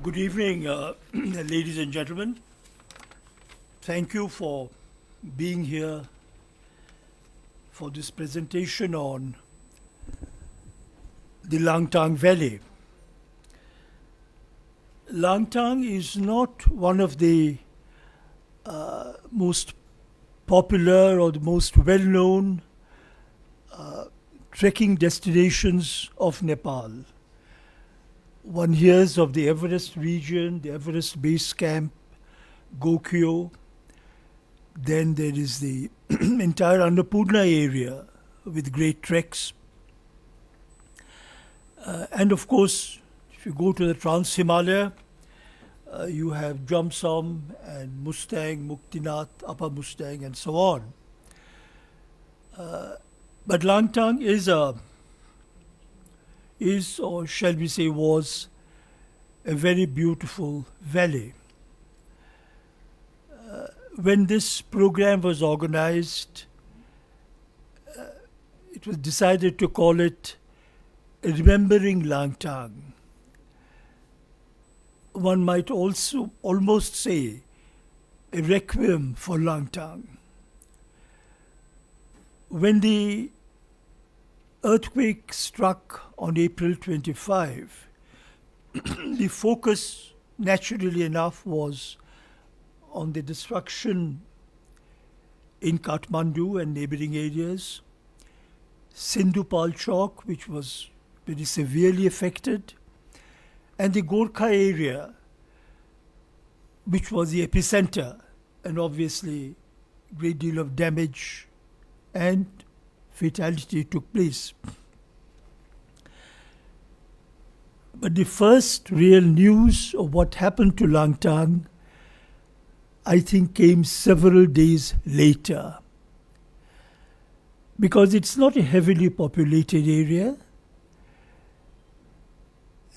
Good evening, ladies and gentlemen. Thank you for being here for this presentation on the Langtang Valley. Langtang is not one of the most popular or the most well-known trekking destinations of Nepal. One hears of the Everest region, the Everest Base Camp, Gokyo. Then there is the entire Annapurna area with great treks. And of course, if you go to the Trans-Himalaya, you have Jomsom and Mustang, Muktinath, Upper Mustang, and so on. But Langtang is, or shall we say was, a very beautiful valley. When this program was organized, it was decided to call it Remembering Langtang. One might also almost say a requiem for Langtang. When the earthquake struck on April 25, the focus, naturally enough, was on the destruction in Kathmandu and neighboring areas, Sindhu Palchok, which was very severely affected, and the Gorkha area, which was the epicenter, and obviously a great deal of damage and fatality took place. But the first real news of what happened to Langtang, I think, came several days later. Because it's not a heavily populated area.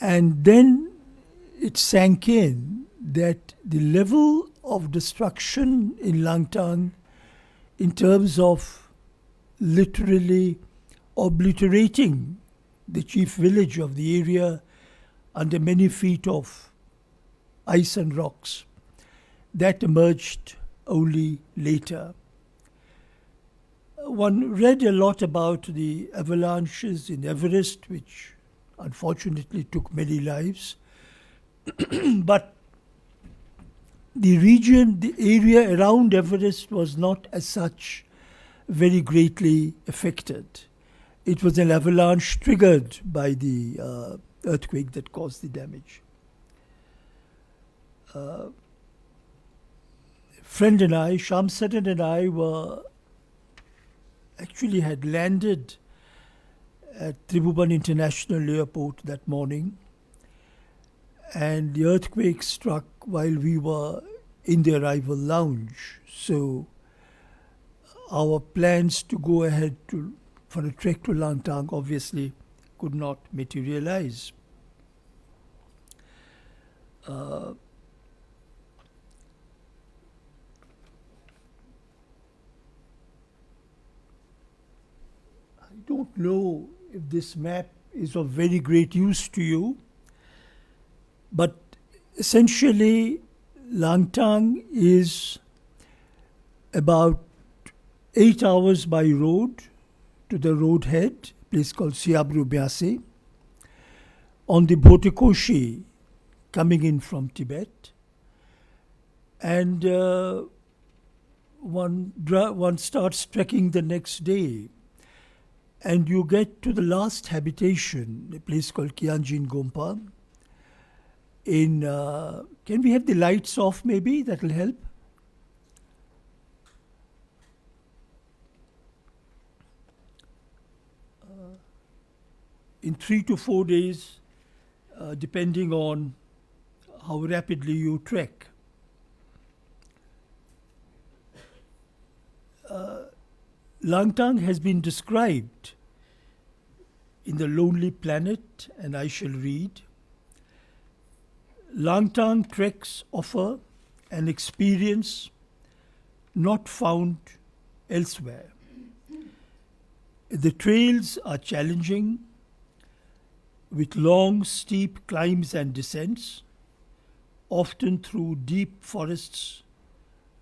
And then it sank in that the level of destruction in Langtang, in terms of literally obliterating the chief village of the area under many feet of ice and rocks, that emerged only later. One read a lot about the avalanches in Everest, which unfortunately took many lives. But the region, the area around Everest was not as such very greatly affected. It was an avalanche triggered by the earthquake that caused the damage. A friend and I, Shamsadan and I, had landed at Tribhuvan International Airport that morning, and the earthquake struck while we were in the arrival lounge. So our plans to go ahead for a trek to Langtang obviously could not materialize. I don't know if this map is of very great use to you, but essentially Langtang is about 8 hours by road to the road head, a place called Siabru Byase, on the Bhotekoshi coming in from Tibet. And one starts trekking the next day, and you get to the last habitation, a place called Kianjin Gompa. Can we have the lights off maybe? That will help. In 3 to 4 days, depending on how rapidly you trek. Langtang has been described in The Lonely Planet, and I shall read. Langtang treks offer an experience not found elsewhere. The trails are challenging, with long, steep climbs and descents, often through deep forests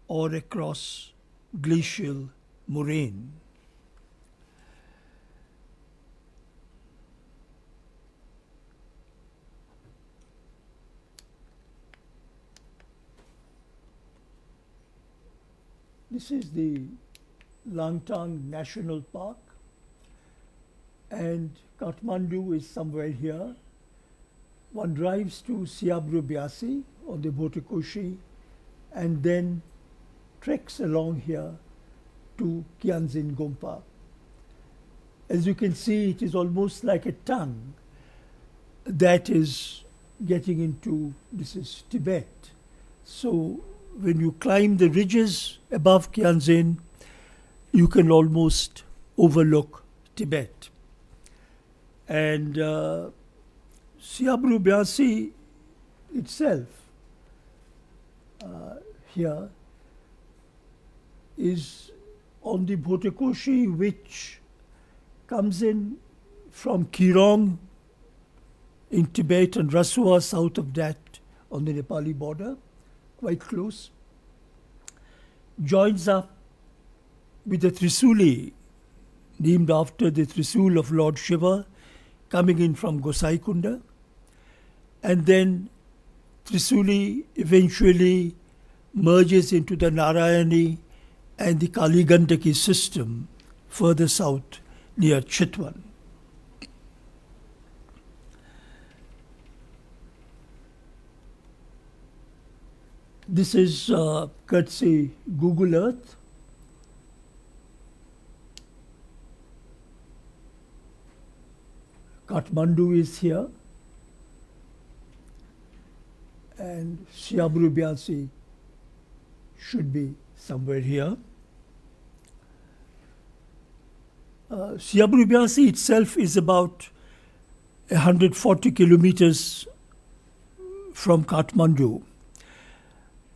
or across glacial moraine. This is the Langtang National Park, and Kathmandu is somewhere here. One drives to Siabru Byasi on the Bhotekoshi and then treks along here to Kyanzin Gompa. As you can see, it is almost like a tongue that is getting into, this is Tibet. So when you climb the ridges above Kyanzin, you can almost overlook Tibet. And Siabru Byasi itself here is on the Bhotekoshi, which comes in from Kirong in Tibet and Rasua south of that on the Nepali border, quite close, joins up with the Trisuli, named after the Trisul of Lord Shiva, coming in from Gosaikunda, and then Trisuli eventually merges into the Narayani and the Kaligandaki system further south near Chitwan. This is courtesy Google Earth. Kathmandu is here, and Siabru Byasi should be somewhere here. Siabru Byasi itself is about 140 kilometers from Kathmandu.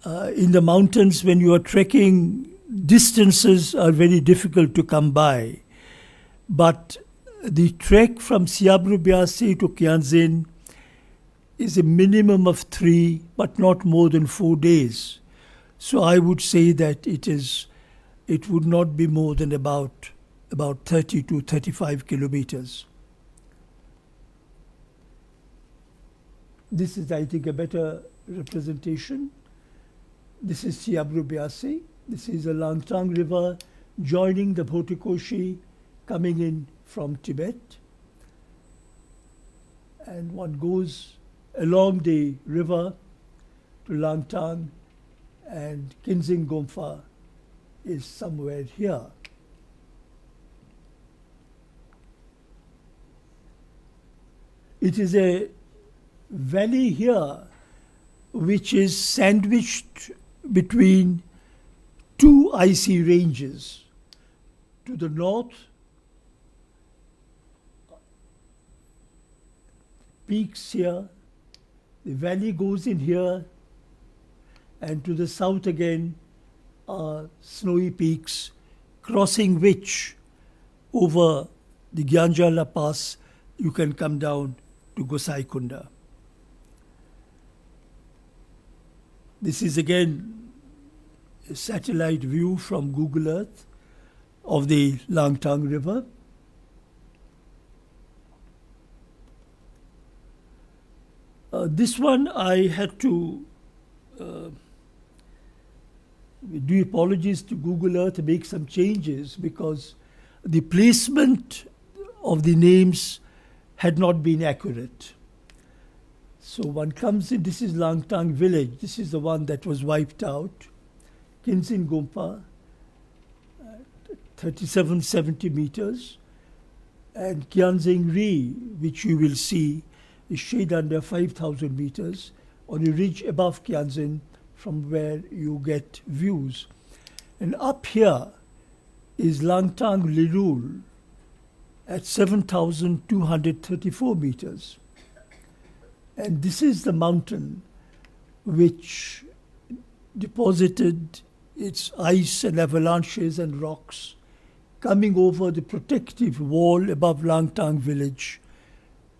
In the mountains, when you are trekking, distances are very difficult to come by. But the trek from Siabru Byasi to Kyanzin is a minimum of 3, but not more than 4 days. So I would say that it would not be more than about 30 to 35 kilometers. This is, I think, a better representation. This is Siabru Byasi. This is the Langtang River joining the Bhotekoshi, coming in from Tibet. And one goes along the river to Langtang, and Kyanzin Gompa is somewhere here. It is a valley here which is sandwiched between 2 icy ranges. To the north, peaks here, the valley goes in here, and to the south again are snowy peaks, crossing which over the Gyanjala Pass you can come down to Gosaikunda. This is again a satellite view from Google Earth of the Langtang River. This one I had to do apologies to Google Earth, make some changes because the placement of the names had not been accurate. So one comes in, this is Langtang village, this is the one that was wiped out. Kyanzin Gompa, 3770 meters, and Kyanzin Ri, which you will see, is shade under 5,000 meters on a ridge above Kyanzin from where you get views. And up here is Langtang Lirul at 7,234 meters. And this is the mountain which deposited its ice and avalanches and rocks coming over the protective wall above Langtang village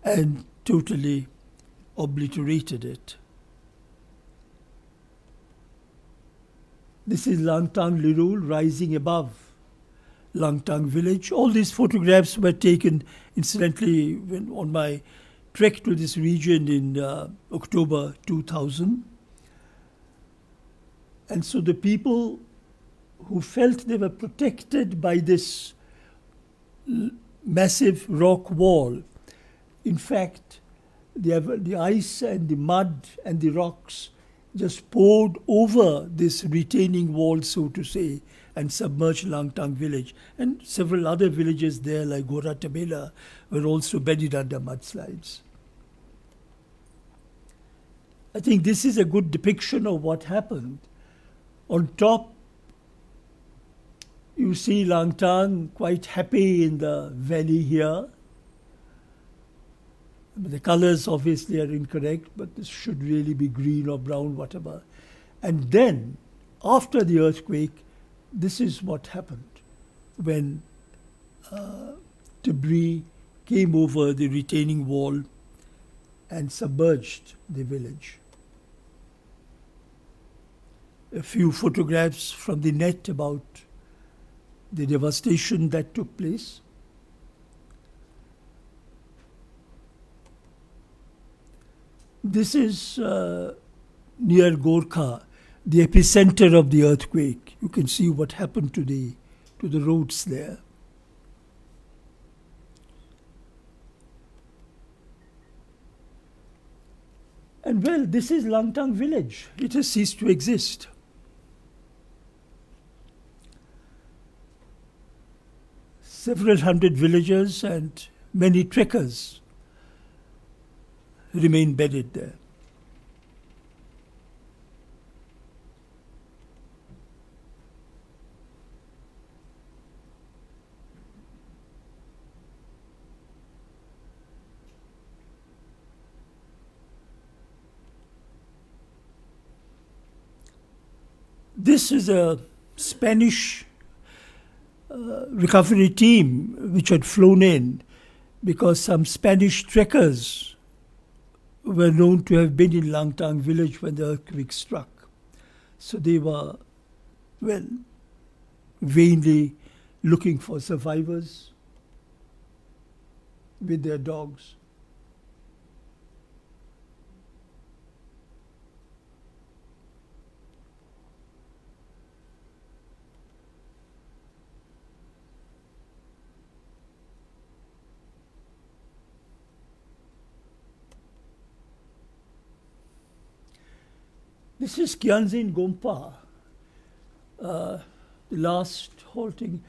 and totally obliterated it. This is Langtang Lirul rising above Langtang village. All these photographs were taken, incidentally, on my trek to this region in October 2000. And so the people who felt they were protected by this massive rock wall, in fact, the ice and the mud and the rocks just poured over this retaining wall, so to say, and submerged Langtang village. And several other villages there, like Gora Tabela, were also buried under mudslides. I think this is a good depiction of what happened. On top, you see Langtang quite happy in the valley here. The colors obviously are incorrect, but this should really be green or brown, whatever. And then, after the earthquake, this is what happened when debris came over the retaining wall and submerged the village. A few photographs from the net about the devastation that took place. This is near Gorkha, the epicenter of the earthquake. You can see what happened to the roads there. And well, this is Langtang village. It has ceased to exist. Several hundred villagers and many trekkers remain bedded there. This is a Spanish recovery team which had flown in because some Spanish trekkers were known to have been in Langtang village when the earthquake struck. So they were, well, vainly looking for survivors with their dogs. This is Kyanzin Gompa, the last halting.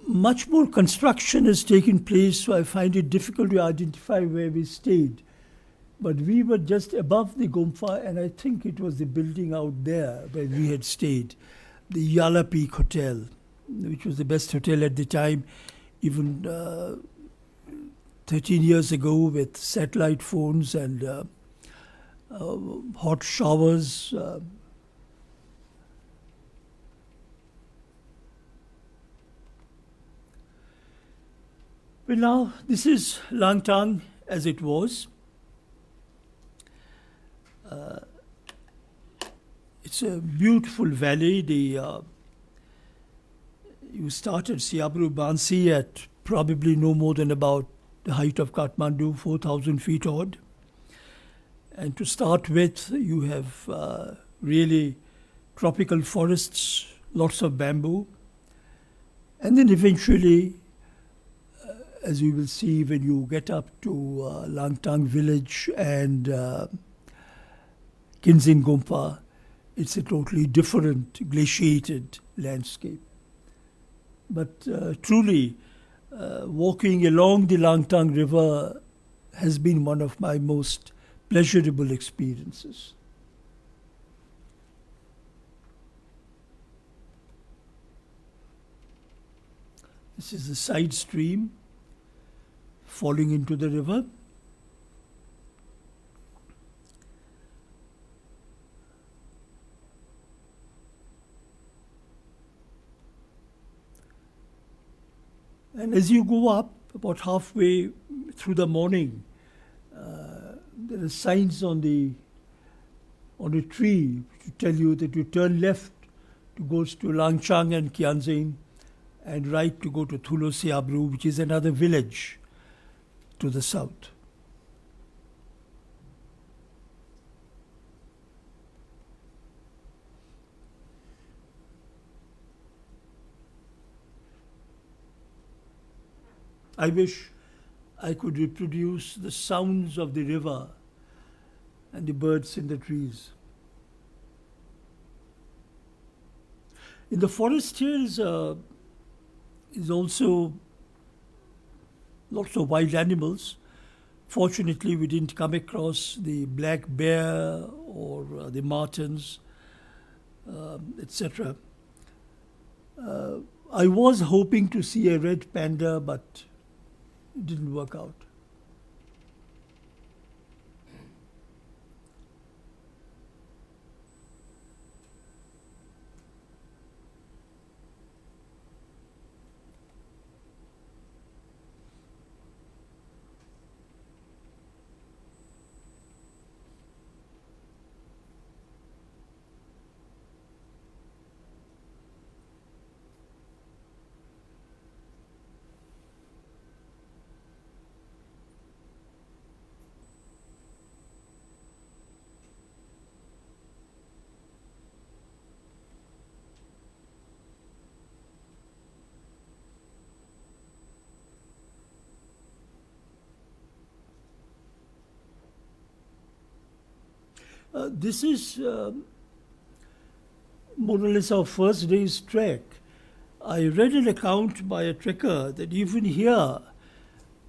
Much more construction has taken place, so I find it difficult to identify where we stayed. But we were just above the Gompa, and I think it was the building out there where we had stayed, the Yala Peak Hotel, which was the best hotel at the time, even 13 years ago, with satellite phones and hot showers. Well, now this is Langtang as it was. It's a beautiful valley. You start at Siabru Bansi at probably no more than about the height of Kathmandu, 4,000 feet odd. And to start with, you have really tropical forests, lots of bamboo. And then eventually, as you will see when you get up to Langtang village and Kinzin Gompa, it's a totally different glaciated landscape. But truly, walking along the Langtang river has been one of my most pleasurable experiences. This is a side stream falling into the river. And as you go up, about halfway through the morning, there are signs on the on a tree to tell you that you turn left to go to Langtang and Kianzin, and right to go to Thulo Siabru, which is another village to the south. I wish I could reproduce the sounds of the river and the birds in the trees. In the forest here is also lots of wild animals. Fortunately, we didn't come across the black bear or the martens, etc. I was hoping to see a red panda, but it didn't work out. This is more or less our first day's trek. I read an account by a trekker that even here,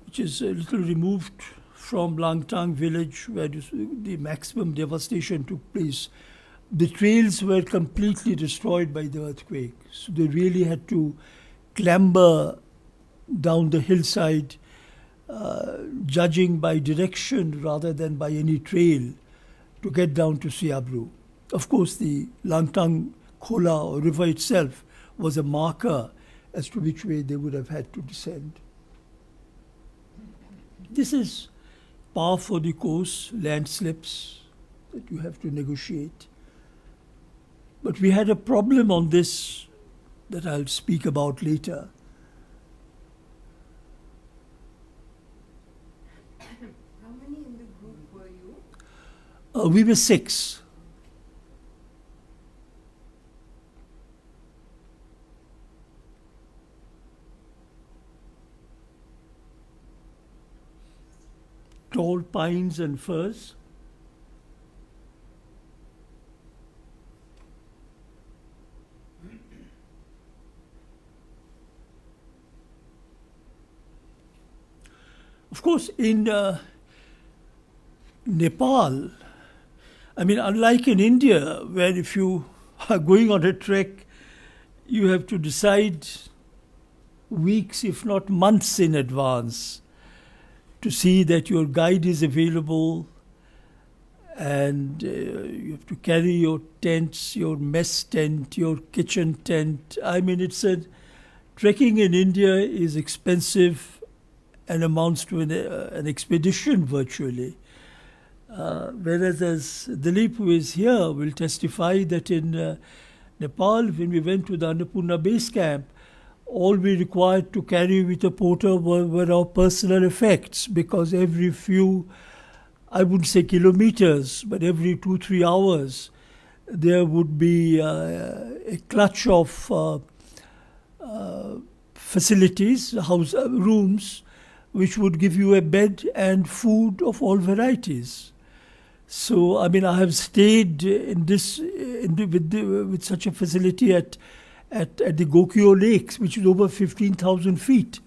which is a little removed from Langtang village where the maximum devastation took place, the trails were completely destroyed by the earthquake. So they really had to clamber down the hillside, judging by direction rather than by any trail, to get down to Siabru. Of course, the Langtang Khola or river itself was a marker as to which way they would have had to descend. This is par for the course, landslips that you have to negotiate. But we had a problem on this that I'll speak about later. How many in the group were you? We were 6. Tall pines and firs. Of course, in Nepal, I mean, unlike in India, where if you are going on a trek, you have to decide weeks, if not months in advance, to see that your guide is available, and you have to carry your tents, your mess tent, your kitchen tent. I mean, trekking in India is expensive and amounts to an expedition virtually. Whereas as Dilip, who is here, will testify that in Nepal, when we went to the Annapurna base camp, all we required to carry with a porter were our personal effects, because every few, I wouldn't say kilometers, but every 2-3 hours, there would be a clutch of facilities, rooms, which would give you a bed and food of all varieties. So, I mean, I have stayed with such a facility at the Gokyo Lakes, which is over 15,000 feet.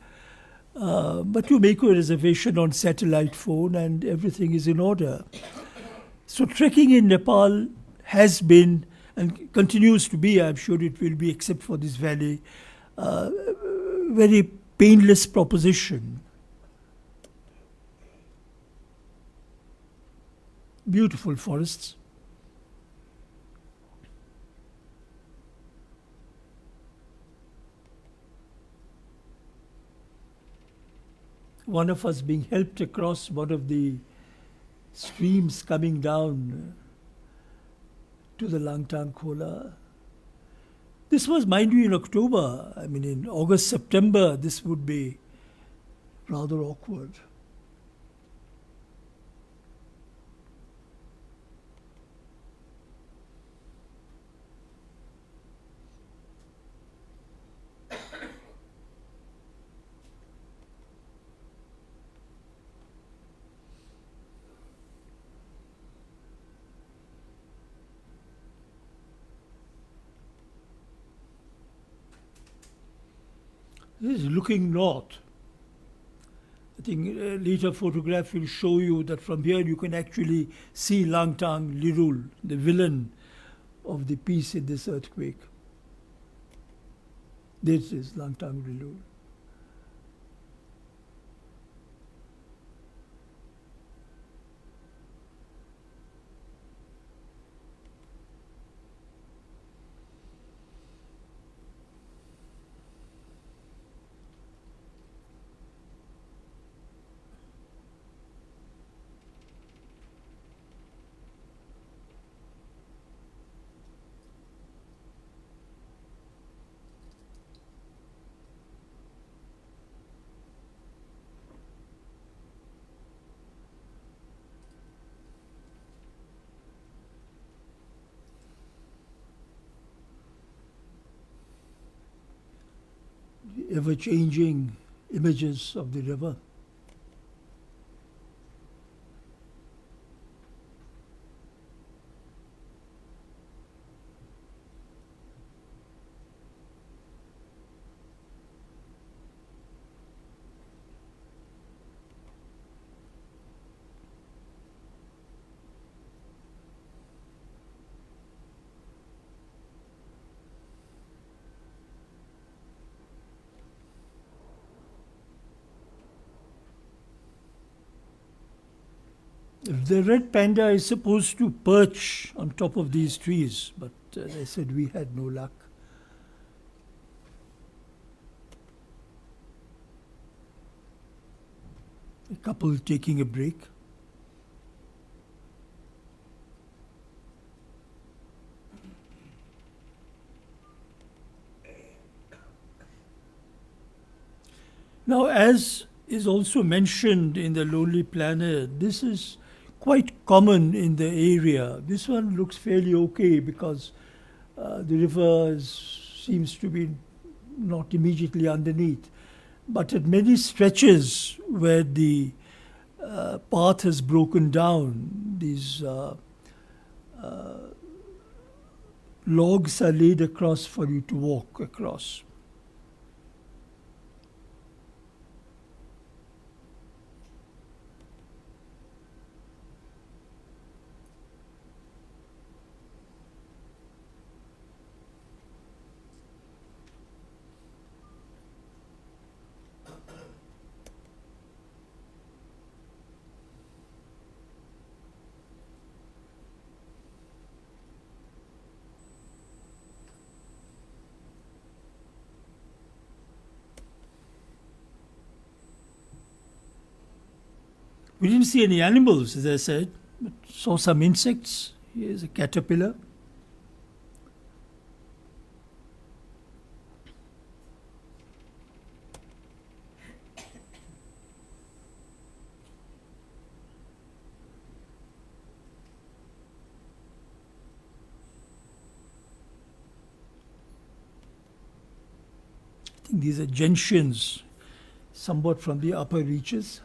But you make a reservation on satellite phone and everything is in order. So trekking in Nepal has been and continues to be, I'm sure it will be except for this valley, very painless proposition. Beautiful forests. One of us being helped across one of the streams coming down to the Langtang Khola. This was, mind you, in October. I mean, in August, September, this would be rather awkward. This is looking north. I think a later photograph will show you that from here you can actually see Langtang Lirul, the villain of the piece in this earthquake. This is Langtang Lirul. Ever-changing images of the river. The red panda is supposed to perch on top of these trees, but as I said, we had no luck. A couple taking a break. Now, as is also mentioned in the Lonely Planet, this is quite common in the area. This one looks fairly okay because the river seems to be not immediately underneath. But at many stretches where the path has broken down, these logs are laid across for you to walk across. We didn't see any animals, as I said, but saw some insects. Here's a caterpillar. I think these are gentians, somewhat from the upper reaches.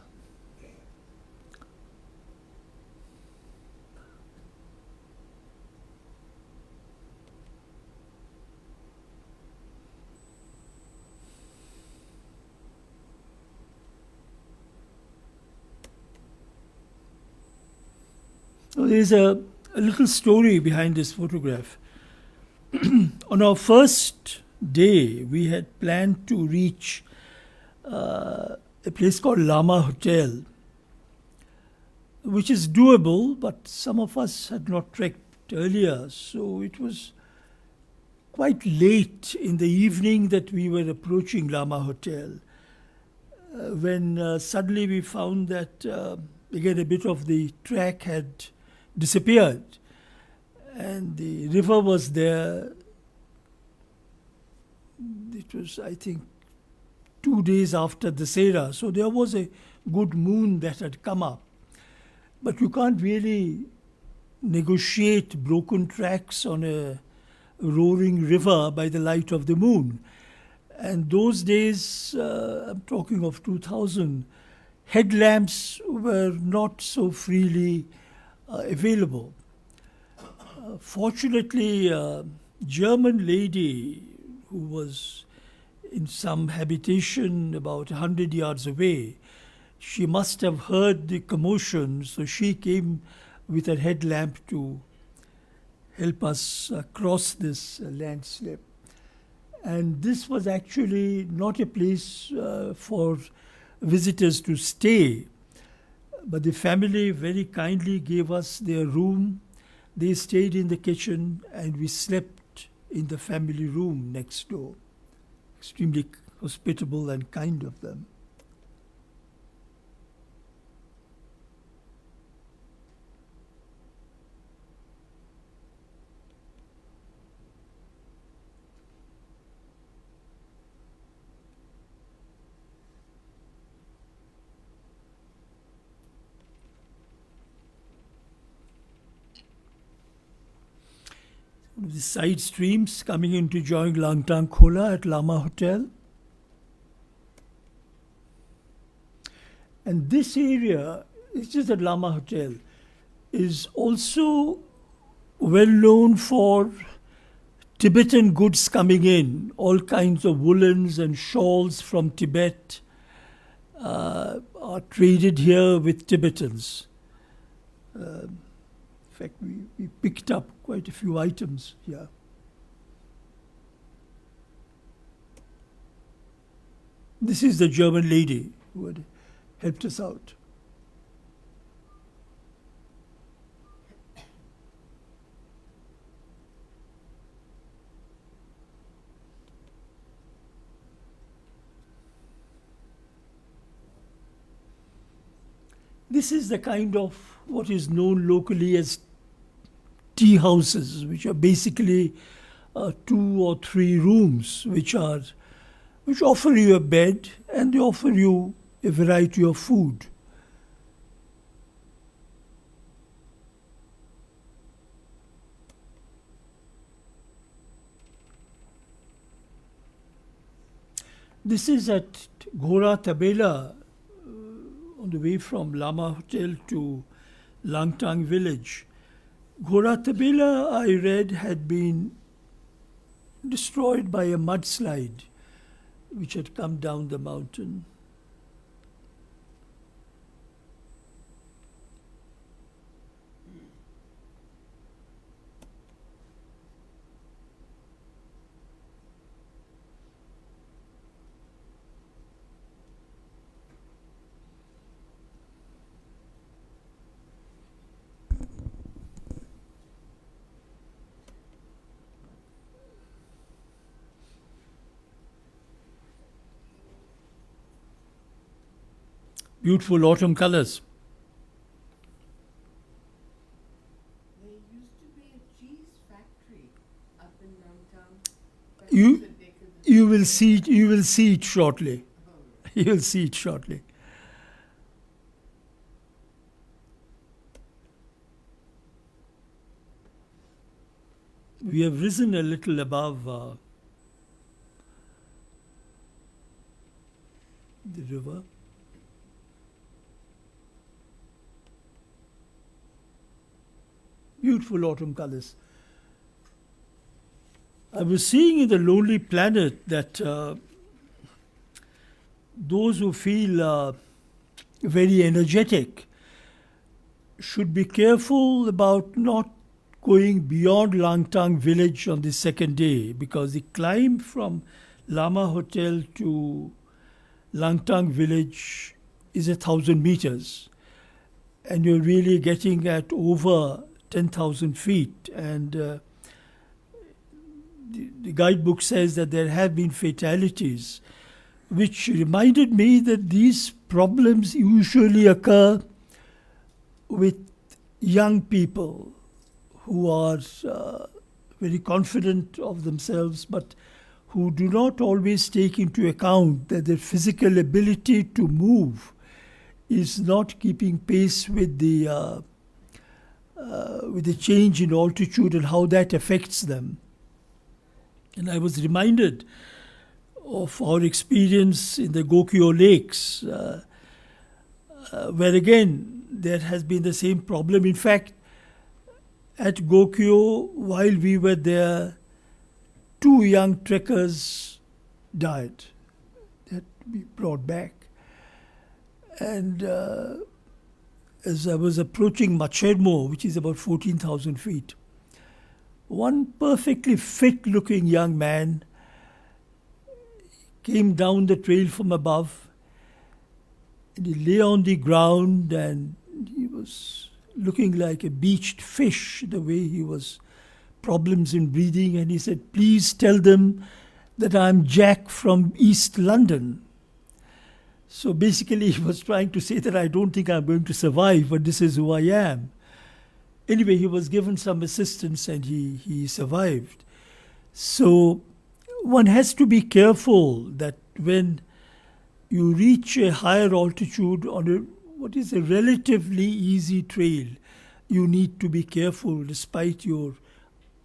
So there's a little story behind this photograph. On our first day, we had planned to reach a place called Lama Hotel, which is doable, but some of us had not trekked earlier, so it was quite late in the evening that we were approaching Lama Hotel when suddenly we found that again a bit of the track had disappeared, and the river was there. It was, I think, 2 days after the Sera, so there was a good moon that had come up. But you can't really negotiate broken tracks on a roaring river by the light of the moon. And those days, I'm talking of 2000, headlamps were not so freely available. Fortunately, a German lady who was in some habitation about 100 yards away, she must have heard the commotion, so she came with a headlamp to help us cross this landslip. And this was actually not a place for visitors to stay, but the family very kindly gave us their room. They stayed in the kitchen and we slept in the family room next door. Extremely hospitable and kind of them. The side streams coming in to join Langtang Khola at Lama Hotel. And this area, it's just at Lama Hotel, is also well known for Tibetan goods coming in. All kinds of woolens and shawls from Tibet are traded here with Tibetans. In fact, we picked up quite a few items here. This is the German lady who had helped us out. This is the kind of what is known locally as tea houses, which are basically 2 or 3 rooms, which offer you a bed and they offer you a variety of food. This is at Ghora Tabela, on the way from Lama Hotel to Langtang village. Ghora Tabela, I read, had been destroyed by a mudslide which had come down the mountain. Beautiful autumn colors. There used to be a cheese factory up in Langtang. but You- it's a decadent- You will see it shortly. You will see it shortly. We have risen a little above the river. Beautiful autumn colors. I was seeing in the Lonely Planet that those who feel very energetic should be careful about not going beyond Langtang village on the second day, because the climb from Lama Hotel to Langtang village is 1,000 meters, and you're really getting at over 10,000 feet. And the guidebook says that there have been fatalities, which reminded me that these problems usually occur with young people who are very confident of themselves, but who do not always take into account that their physical ability to move is not keeping pace with the change in altitude and how that affects them. And I was reminded of our experience in the Gokyo Lakes, where again there has been the same problem. In fact, at Gokyo, while we were there, 2 young trekkers died that we brought back. And as I was approaching Machermo, which is about 14,000 feet, one perfectly fit-looking young man came down the trail from above, and he lay on the ground, and he was looking like a beached fish, the way he was, problems in breathing, and he said, "Please tell them that I'm Jack from East London." So basically he was trying to say that I don't think I'm going to survive, but this is who I am. Anyway, he was given some assistance and he survived. So one has to be careful that when you reach a higher altitude on what is a relatively easy trail, you need to be careful despite your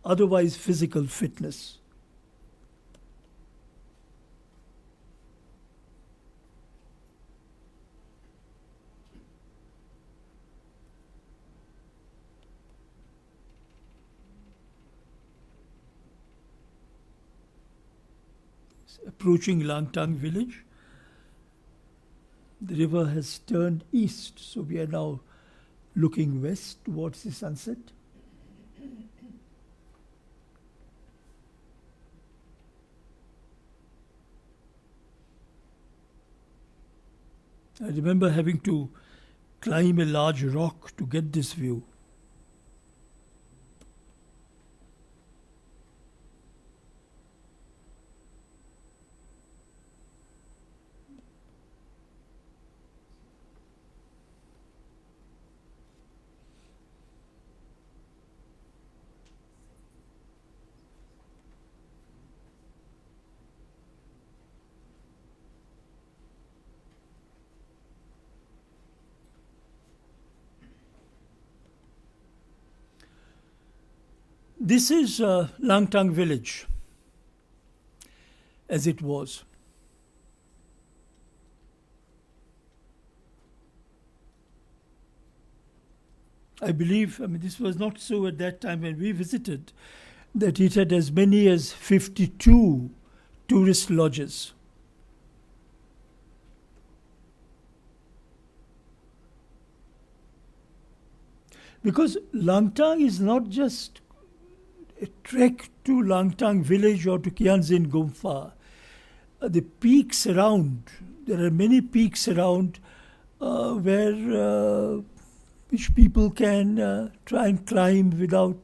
otherwise physical fitness. Approaching Langtang village, the river has turned east, so we are now looking west towards the sunset. I remember having to climb a large rock to get this view. This is Langtang village, as it was. I believe, this was not so at that time when we visited, that it had as many as 52 tourist lodges. Because Langtang is not just a trek to Langtang village or to Kianzin Gumfa. The peaks around, there are many peaks around which people can try and climb without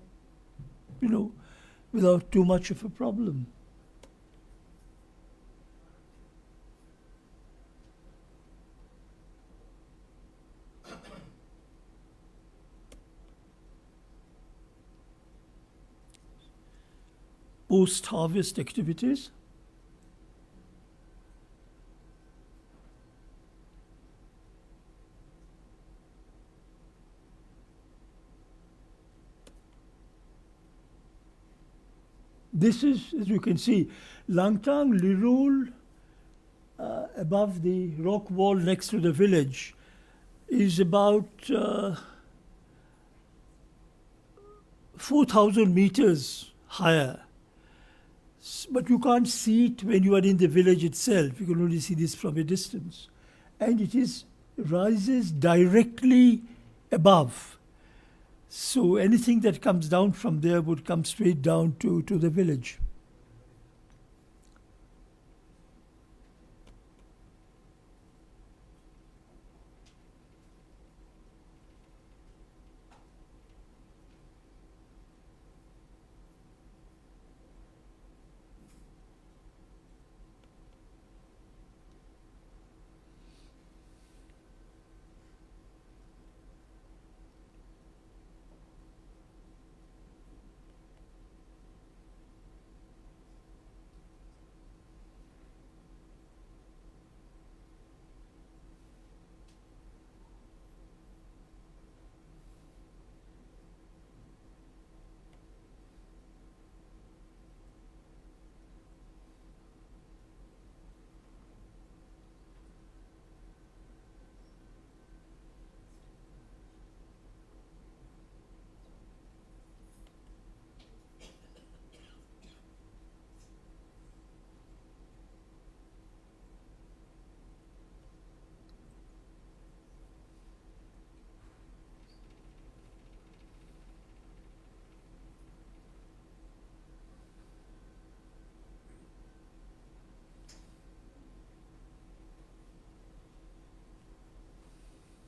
too much of a problem. Post-harvest activities. This is, as you can see, Langtang Lirul, above the rock wall next to the village, is about 4,000 meters higher. But you can't see it when you are in the village itself. You can only see this from a distance. And it rises directly above. So anything that comes down from there would come straight down to the village.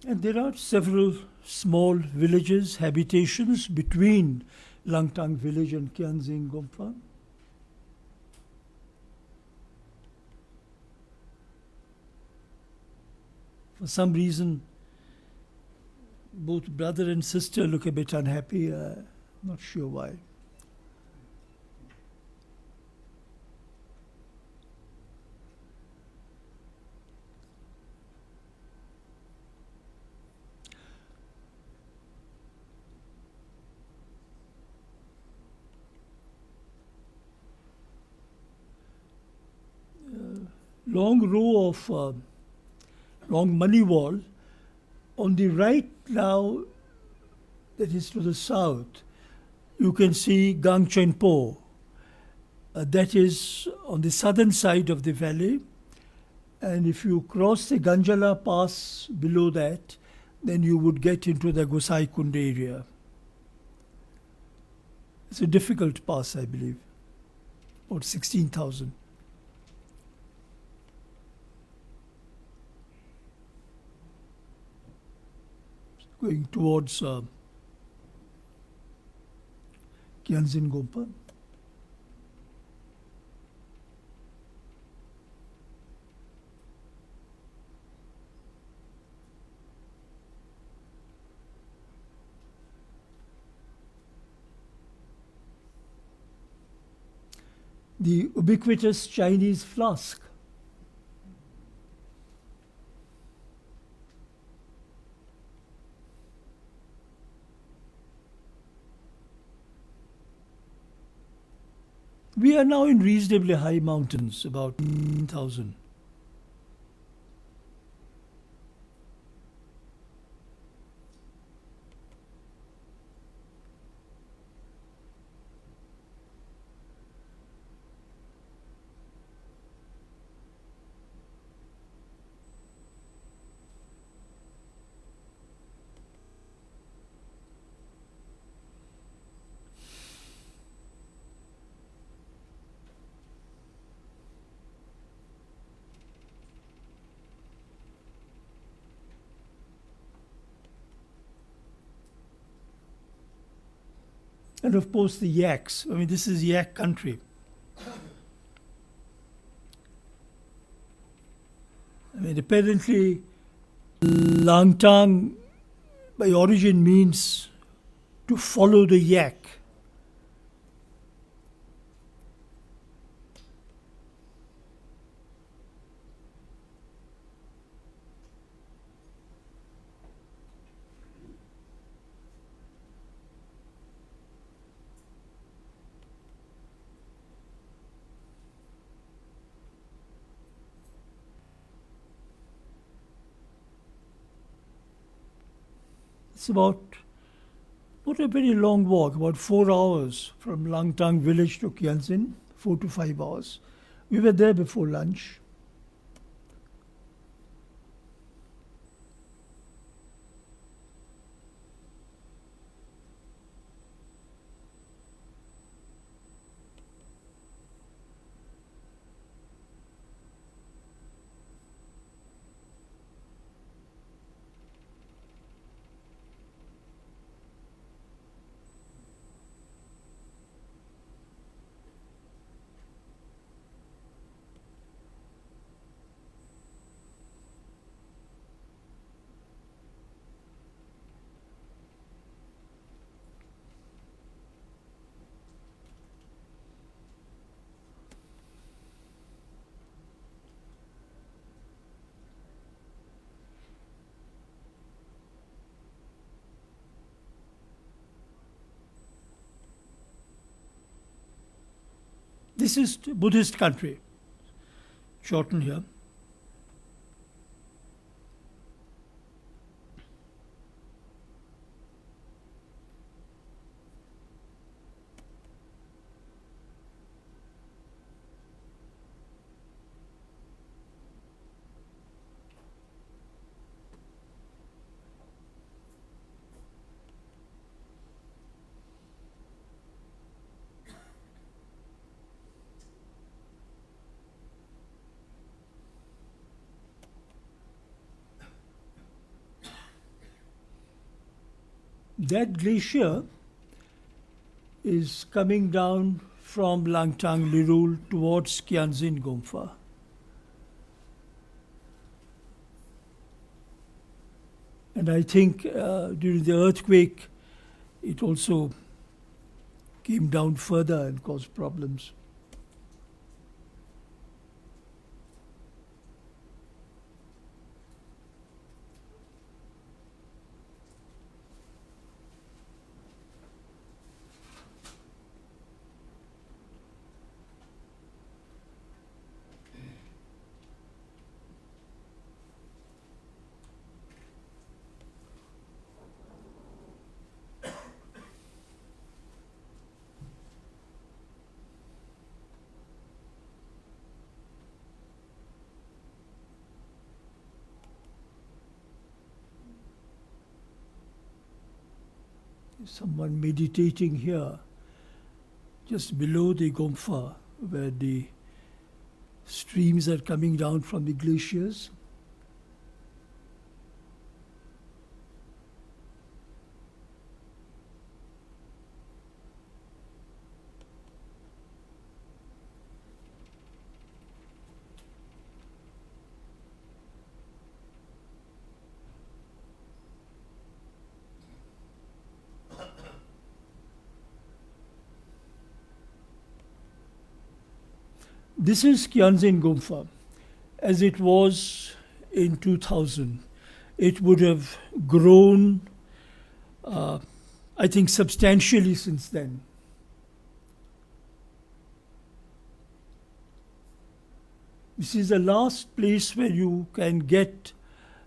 And there are several small villages, habitations between Langtang village and Kyanzin Gompa. For some reason, both brother and sister look a bit unhappy. Not sure why. Long row of long money wall. On the right now, that is to the south, you can see Gangchenpo. That is on the southern side of the valley. And if you cross the Ganjala Pass below that, then you would get into the Gosai Kund area. It's a difficult pass, I believe, about 16,000. Going towards Kyanzin Gompa. The ubiquitous Chinese flask. We are now in reasonably high mountains, about 1,000. And of course the yaks. I mean, this is yak country. I mean, apparently Langtang by origin means to follow the yak. It's about not a very long walk, about 4 hours from Langtang village to Kyanzin, 4 to 5 hours. We were there before lunch. This is Buddhist country. Shorten here. That glacier is coming down from Langtang Lirul towards Kyanzin Gompa. And I think during the earthquake, it also came down further and caused problems. Someone meditating here, just below the Gompa, where the streams are coming down from the glaciers. This is Kyanzin Gompa. As it was in 2000, it would have grown, I think, substantially since then. This is the last place where you can get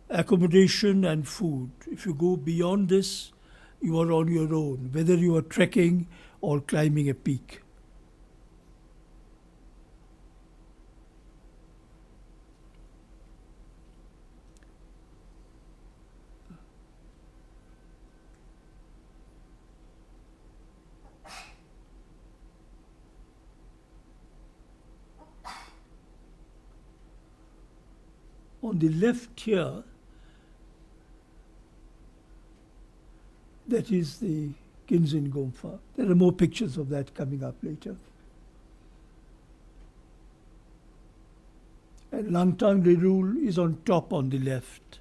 accommodation and food. If you go beyond this, you are on your own, whether you are trekking or climbing a peak. On the left here, that is the Kyanzin Gompa. There are more pictures of that coming up later. And Langtang Lirul is on top on the left.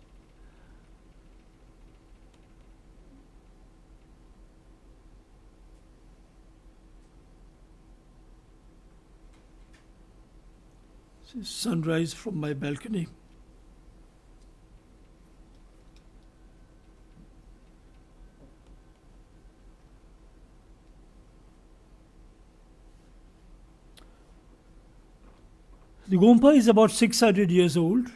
This is sunrise from my balcony. The Gompa is about 600 years old.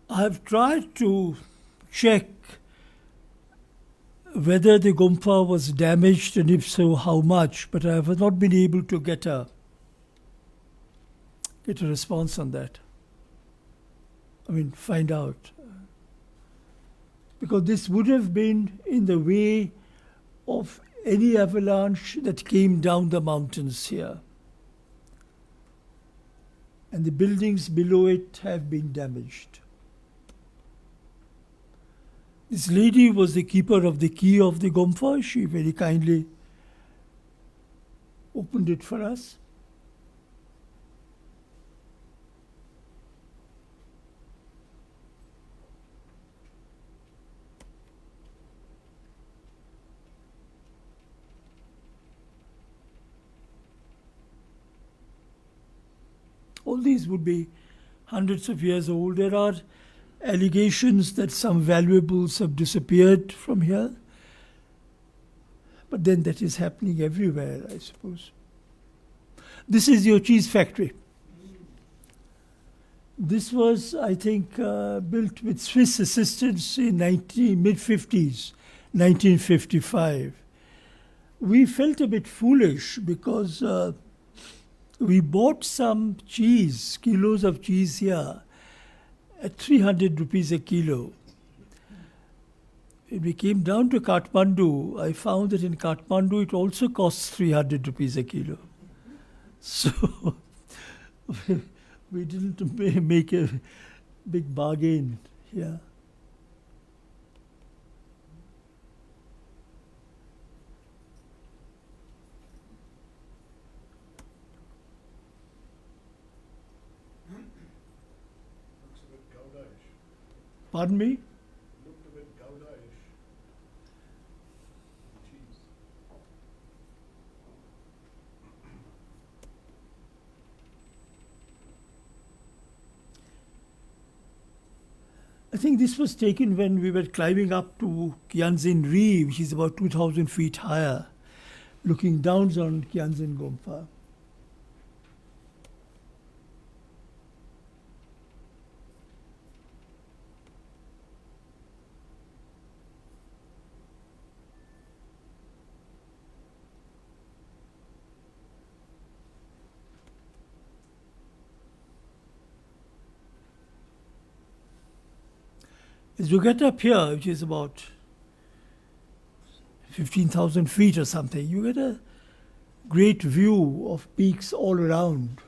I have tried to check whether the Gompa was damaged and if so, how much, but I have not been able to get a response on that. I mean, find out. Because this would have been in the way of any avalanche that came down the mountains here. And the buildings below it have been damaged. This lady was the keeper of the key of the Gompa. She very kindly opened it for us. All these would be hundreds of years old. There are allegations that some valuables have disappeared from here. But then that is happening everywhere, I suppose. This is your cheese factory. This was, I think, built with Swiss assistance in mid-50s, 1955. We felt a bit foolish because we bought some cheese, kilos of cheese here, at 300 rupees a kilo. When we came down to Kathmandu, I found that in Kathmandu it also costs 300 rupees a kilo. So we didn't make a big bargain here. Looks a bit Gouda-ish. Pardon me? Looked a bit Gouda-ish. Cheese. I think this was taken when we were climbing up to Kianzin Ri, which is about 2,000 feet higher, looking down on Kianzin Gompa. As you get up here, which is about 15,000 feet or something, you get a great view of peaks all around.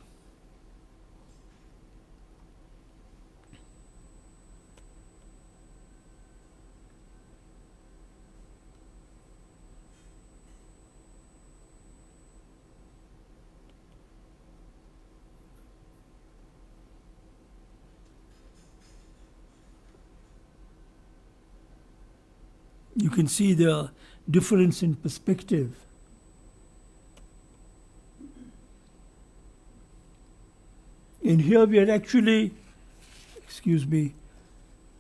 You can see the difference in perspective. And here we are actually, excuse me,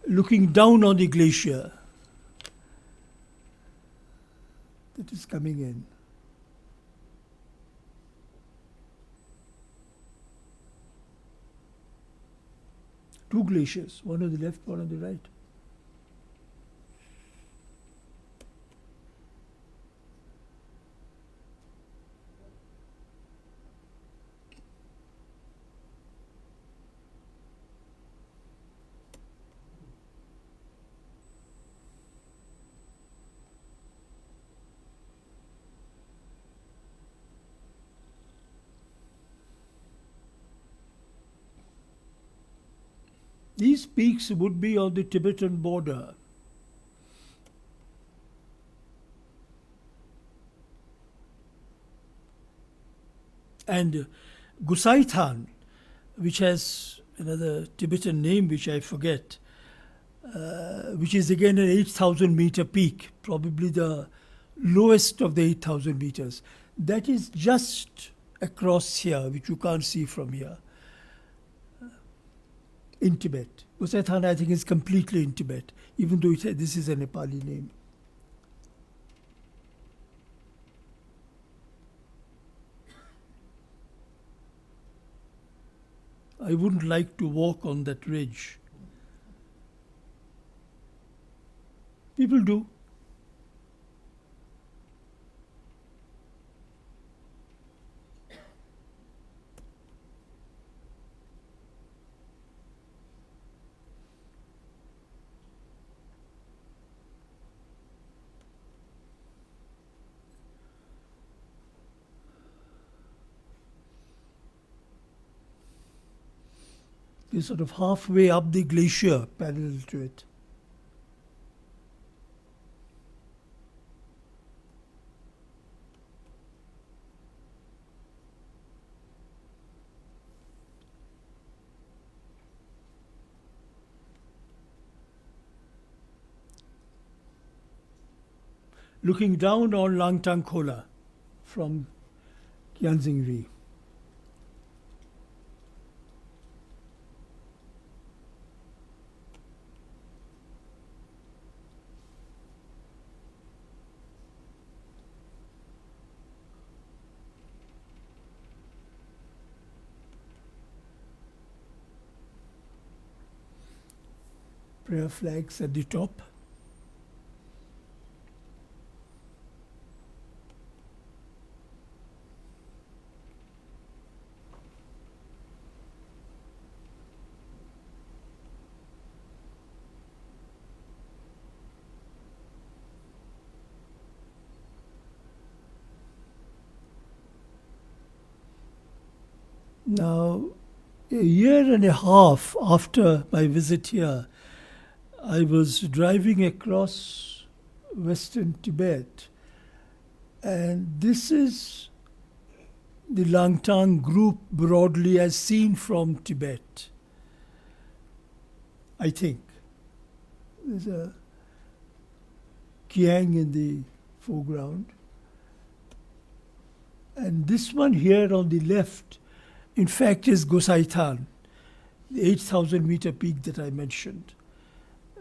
looking down on the glacier that is coming in. Two glaciers, one on the left, one on the right. These peaks would be on the Tibetan border. And Gusaithan, which has another Tibetan name which I forget, which is again an 8,000 meter peak, probably the lowest of the 8,000 meters. That is just across here, which you can't see from here. In Tibet. Gusaithan, I think, is completely in Tibet, even though this is a Nepali name. I wouldn't like to walk on that ridge. People do. You're sort of halfway up the glacier parallel to it. looking down on Langtang Khola from Kyanjingri. Prayer flags at the top. Now, a year and a half after my visit here, I was driving across western Tibet, and this is the Langtang group broadly as seen from Tibet, I think. There's a Kiang in the foreground. And this one here on the left, in fact, is Gosaitan, the 8,000 meter peak that I mentioned.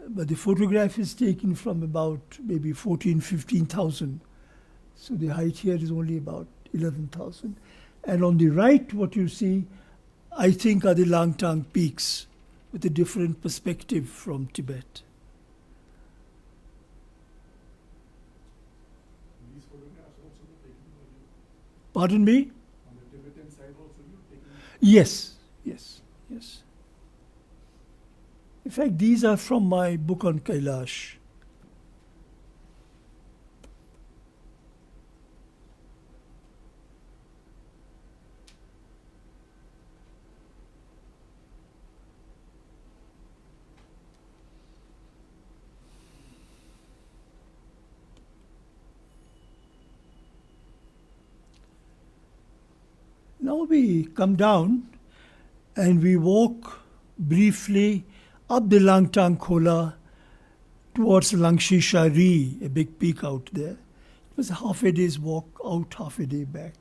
But the photograph is taken from about maybe 14, 15,000. So the height here is only about 11,000. And on the right, what you see, I think, are the Langtang peaks with a different perspective from Tibet. These photographs also were taken by you. Pardon me? On the Tibetan side also you've taken. Yes, yes, yes. In fact, these are from my book on Kailash. Now we come down and we walk briefly up the Langtang Khola towards Langshisha Ri, a big peak out there. It was half a day's walk out, half a day back.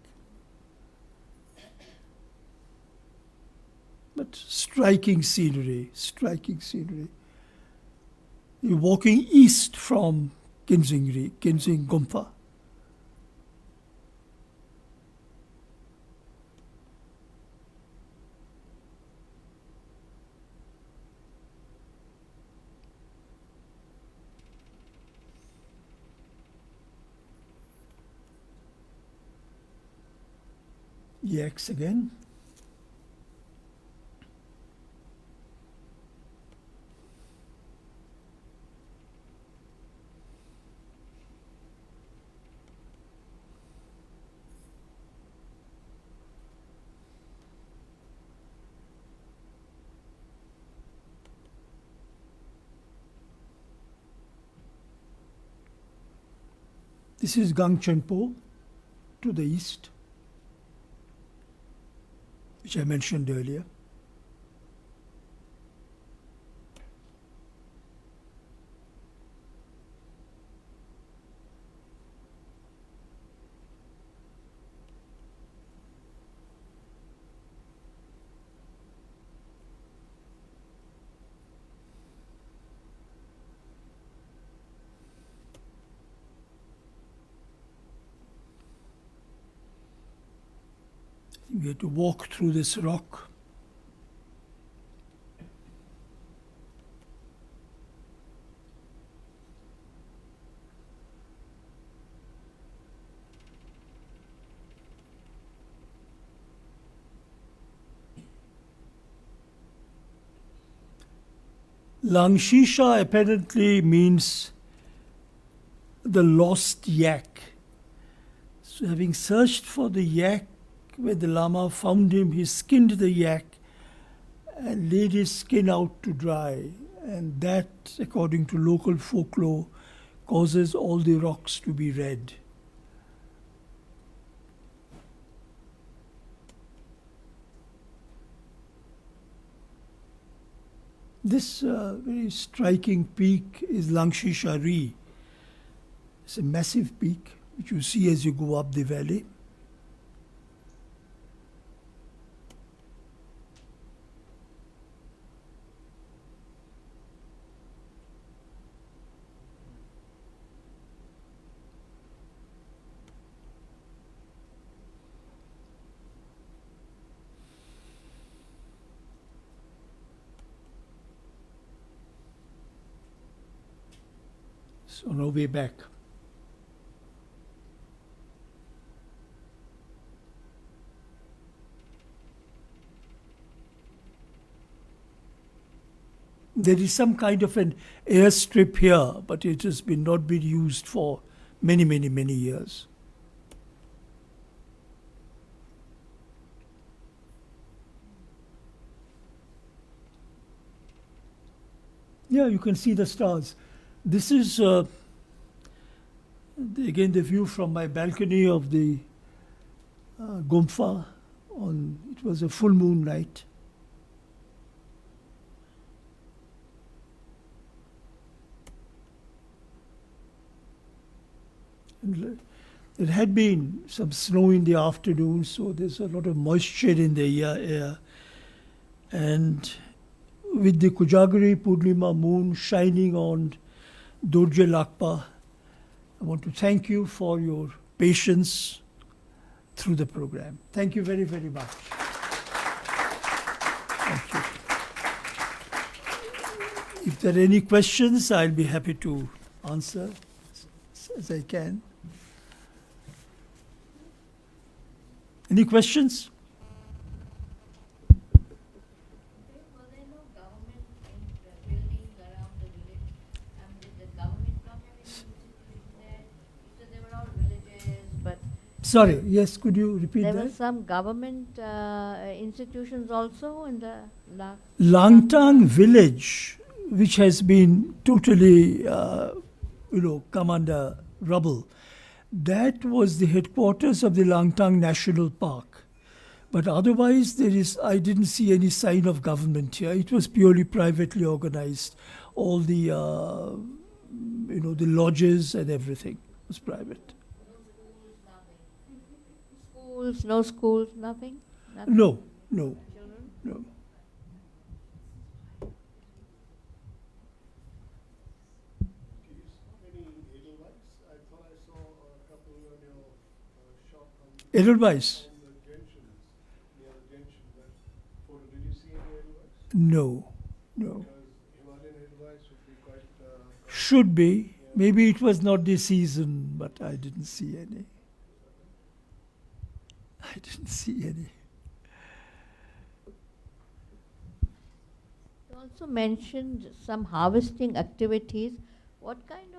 But striking scenery, striking scenery. You're walking east from Kyanjingri, Kyanjing Gompa. Yaks again. This is Gangchenpo to the east, which I mentioned earlier. We had to walk through this rock. Langshisha apparently means the lost yak. So having searched for the yak, where the Lama found him, he skinned the yak and laid his skin out to dry. And that, according to local folklore, causes all the rocks to be red. This very striking peak is Langshisha Ri. It's a massive peak which you see as you go up the valley. So now we're back. There is some kind of an airstrip here, but it has not been used for many, many, many years. Yeah, you can see the stars. This is again the view from my balcony of the Gomfa. It was a full moon night. And there had been some snow in the afternoon, so there's a lot of moisture in the air. And with the Kujagari Purnima moon shining on Durje Lakpa, I want to thank you for your patience through the program. Thank you very, very much. Thank you. If there are any questions, I'll be happy to answer as I can. Any questions? Were there no government buildings around the village? Did the government not have any institutions there? So they were all villages, but Sorry, yes, could you repeat there that? were some government institutions also in the Langtang village, which has been totally, come under rubble, that was the headquarters of the Langtang National Park. But otherwise, I didn't see any sign of government here. It was purely privately organized. All the, the lodges and everything was private. no schools, nothing? Nothing? No. Children? No. Any edelweiss? I thought I saw a couple on your shop Edelweiss? on the junctions, near the junction. That photo. Did you see any edelweiss? No. Because Himalayan edelweiss would be quite. Should be. Maybe it was not the season, but I didn't see any. You also mentioned some harvesting activities. What kind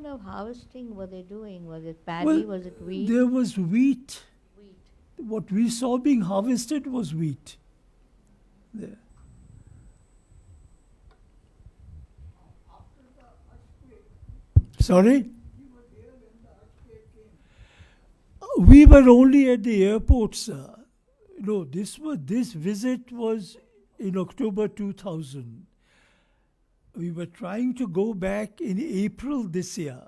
of harvesting were they doing? Was it paddy? Well, Was it wheat? there was wheat. Wheat. What we saw being harvested was wheat. There. Sorry? We were only at the airport, sir. No, this visit was in October 2000. We were trying to go back in April this year,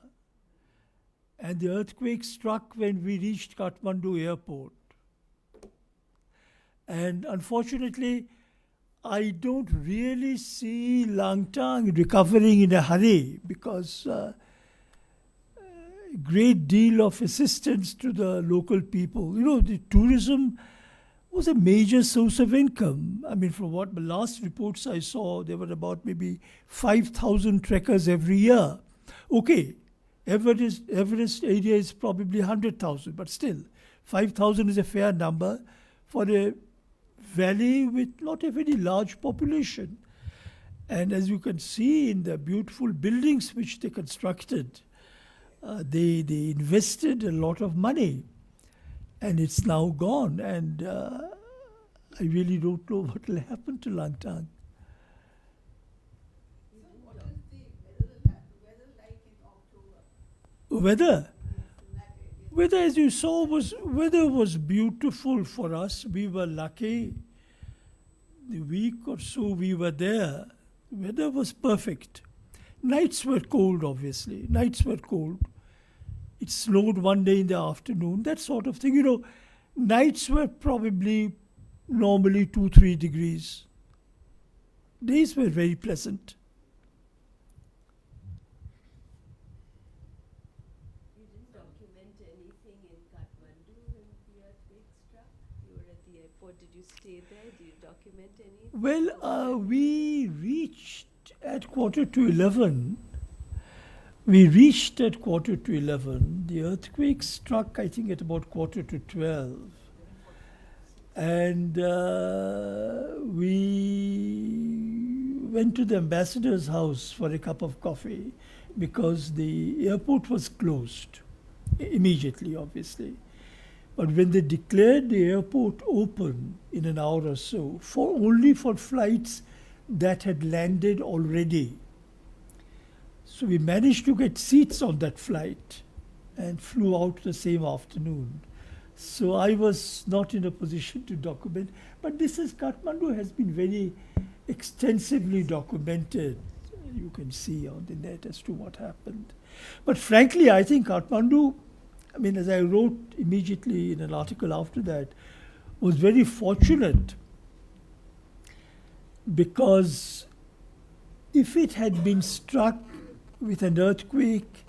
and the earthquake struck when we reached Kathmandu airport. And unfortunately, I don't really see Langtang recovering in a hurry because great deal of assistance to the local people. The tourism was a major source of income. I mean, from what the last reports I saw, there were about maybe 5,000 trekkers every year. Okay, Everest area is probably 100,000, but still, 5,000 is a fair number for a valley with not a very large population. And as you can see in the beautiful buildings which they constructed, they invested a lot of money, and it's now gone. And I really don't know what will happen to Langtang. What is the weather like in October? Weather, In that area? as you saw, weather was beautiful for us. We were lucky. The week or so we were there, weather was perfect. Nights were cold, obviously. Nights were cold. It snowed one day in the afternoon, that sort of thing. Nights were probably normally 2-3 degrees. Days were very pleasant. You didn't document anything in Kathmandu when the earthquake struck? You were at the airport. Did you stay there? Did you document anything? Well, we reached at 11:15. We reached at 11:15. The earthquake struck, I think, at about 11:45. And we went to the ambassador's house for a cup of coffee because the airport was closed immediately, obviously. But when they declared the airport open in an hour or so, only for flights that had landed already. So we managed to get seats on that flight and flew out the same afternoon. So I was not in a position to document. But Kathmandu has been very extensively documented. You can see on the net as to what happened. But frankly, I think Kathmandu, as I wrote immediately in an article after that, was very fortunate because if it had been struck with an earthquake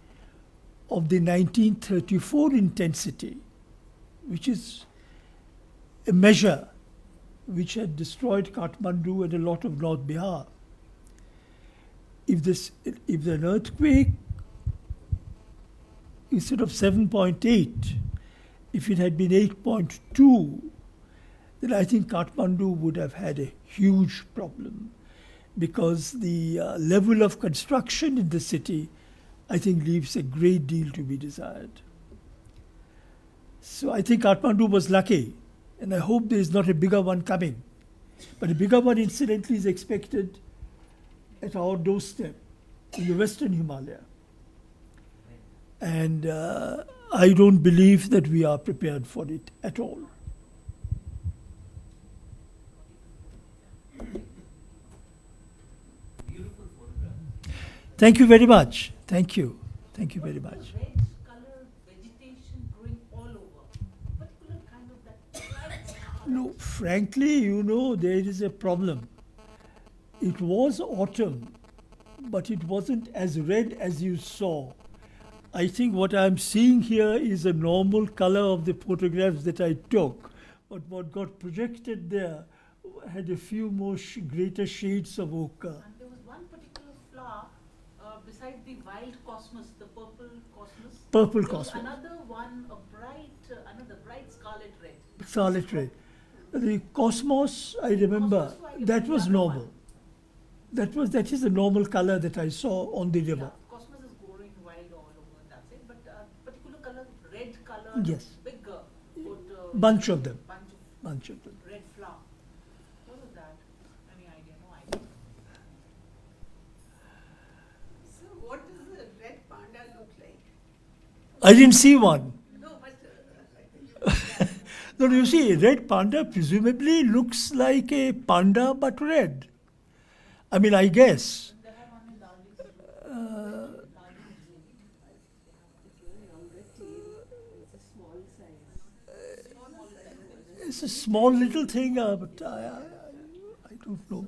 of the 1934 intensity, which is a measure which had destroyed Kathmandu and a lot of North Bihar. If an earthquake instead of 7.8, if it had been 8.2, then I think Kathmandu would have had a huge problem because the level of construction in the city, I think, leaves a great deal to be desired. So I think Kathmandu was lucky, and I hope there is not a bigger one coming. But a bigger one, incidentally, is expected at our doorstep in the Western Himalaya. And I don't believe that we are prepared for it at all. Beautiful photograph. Thank you very much. Thank you. Thank you very much. Red color vegetation growing all over. Particular kind of that bright color. No, frankly, there is a problem. It was autumn, but it wasn't as red as you saw. I think what I'm seeing here is a normal color of the photographs that I took, but what got projected there had a few more greater shades of ochre. And there was one particular flower beside the wild cosmos, the purple cosmos. Purple There was cosmos. another one, another bright scarlet red. Scarlet red. The cosmos, I remember, Cosmos, I that remember was the other normal. one. That is the normal color that I saw on the Yeah, river. cosmos is growing wild all over, that's it. But particular color, red color, Yes. big Bunch of them. bunch of Bunch of them. red flower. What was that? Any idea? No idea. So what does the red panda look like? I didn't see one. No, but No, you see, red panda presumably looks like a panda but red. I guess. They have one in Darjeeling. longer tail, it's a small size. It's a small little thing, but I don't know.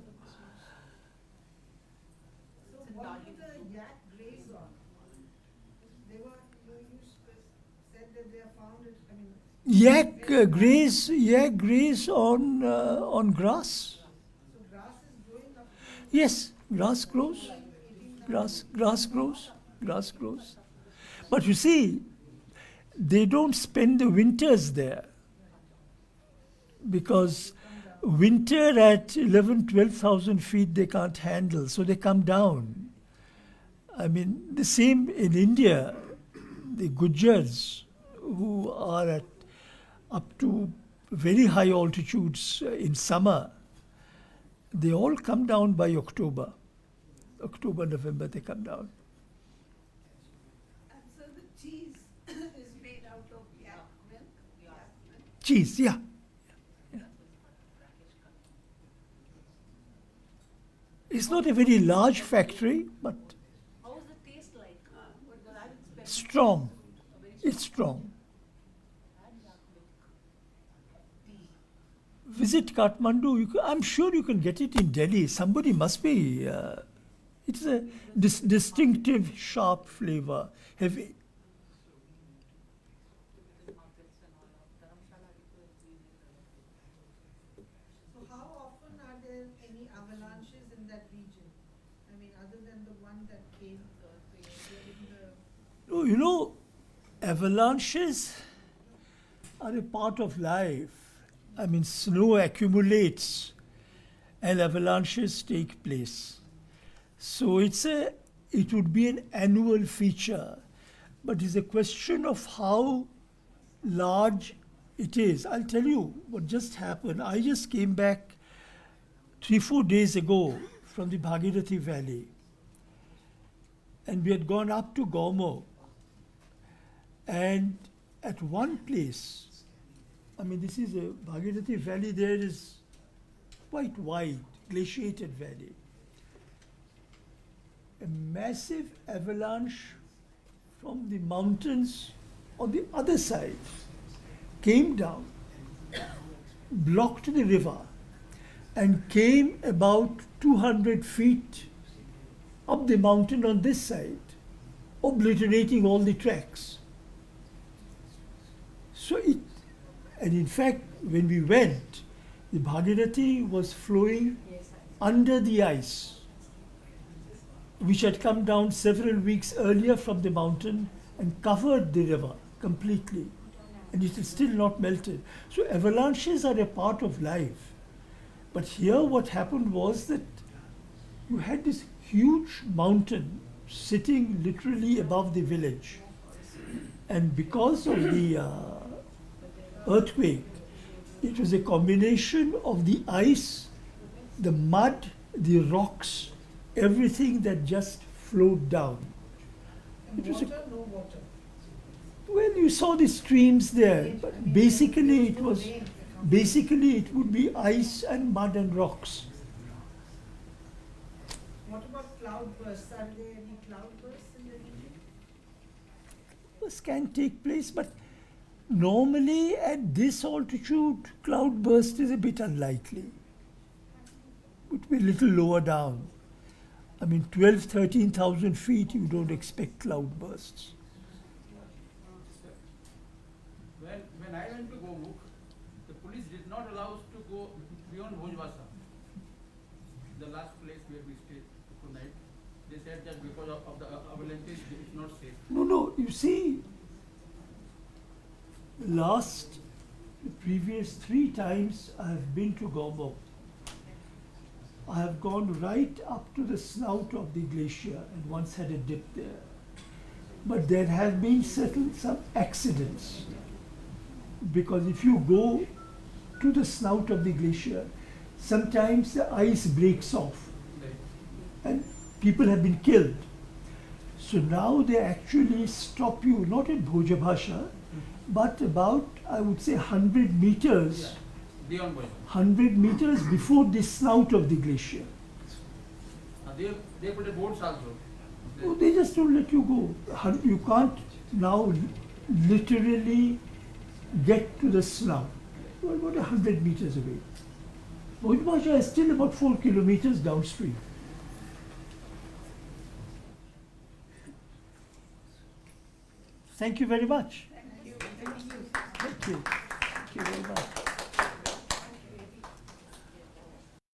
So what do the yak graze on? They were, you said that they are found it, Yak graze on grass. so grass is growing up. Yes, grass grows. Grass grows. But you see, they don't spend the winters there because winter at 12,000 feet they can't handle, so they come down. The same in India, the Gujars who are at up to very high altitudes in summer, they all come down by October. October, November, they come down. And so the cheese is made out of yak milk? Yeah. Yak milk. Cheese, yeah. It's not a very large factory, but Strong. It's strong. Visit Kathmandu. I'm sure you can get it in Delhi. Somebody must be. It's a distinctive, sharp flavor. Heavy. So how often are there any avalanches in that region? I mean, other than the one that came during the... Oh, you know, avalanches are a part of life. I mean, snow accumulates and avalanches take place. So it would be an annual feature, but it's a question of how large it is. I'll tell you what just happened. I just came back 3-4 days ago from the Bhagirathi Valley, and we had gone up to Gomo, and at one place, I mean, this is a Bhagirathi Valley, there is quite wide, glaciated valley. A massive avalanche from the mountains on the other side came down, blocked the river, and came about 200 feet up the mountain on this side, obliterating all the tracks. So and in fact, when we went, the Bhagirathi was flowing under the ice, which had come down several weeks earlier from the mountain and covered the river completely. And it is still not melted. So avalanches are a part of life. But here what happened was that you had this huge mountain sitting literally above the village. And because of the earthquake, it was a combination of the ice, the mud, the rocks, everything that just flowed down. And It was a- water, no water. Well, you saw the streams there, but basically it would be ice and mud and rocks. What about cloudbursts? Are there any cloudbursts in the region? This can take place, but normally at this altitude, cloudburst is a bit unlikely. It would be a little lower down. I mean, 13,000 feet, you don't expect cloudbursts. When I went to Gomukh, the police did not allow us to go beyond Bhojbasa, the last place where we stayed tonight. They said that because of the avalanches, it's not safe. No, you see, the previous 3 times I have been to Gomo, I have gone right up to the snout of the glacier and once had a dip there. But there have been some accidents, because if you go to the snout of the glacier, sometimes the ice breaks off and people have been killed. So now they actually stop you, not at Bhojabhasha, but about, I would say, 100 meters, Beyond Bhojbasa. 100 meters before the snout of the glacier. They put a boats also. Oh, they just don't let you go. You can't now literally get to the snout. You are about 100 meters away. Bhojbhasha is still about 4 kilometers downstream. Thank you very much. Thank you. Thank you very much.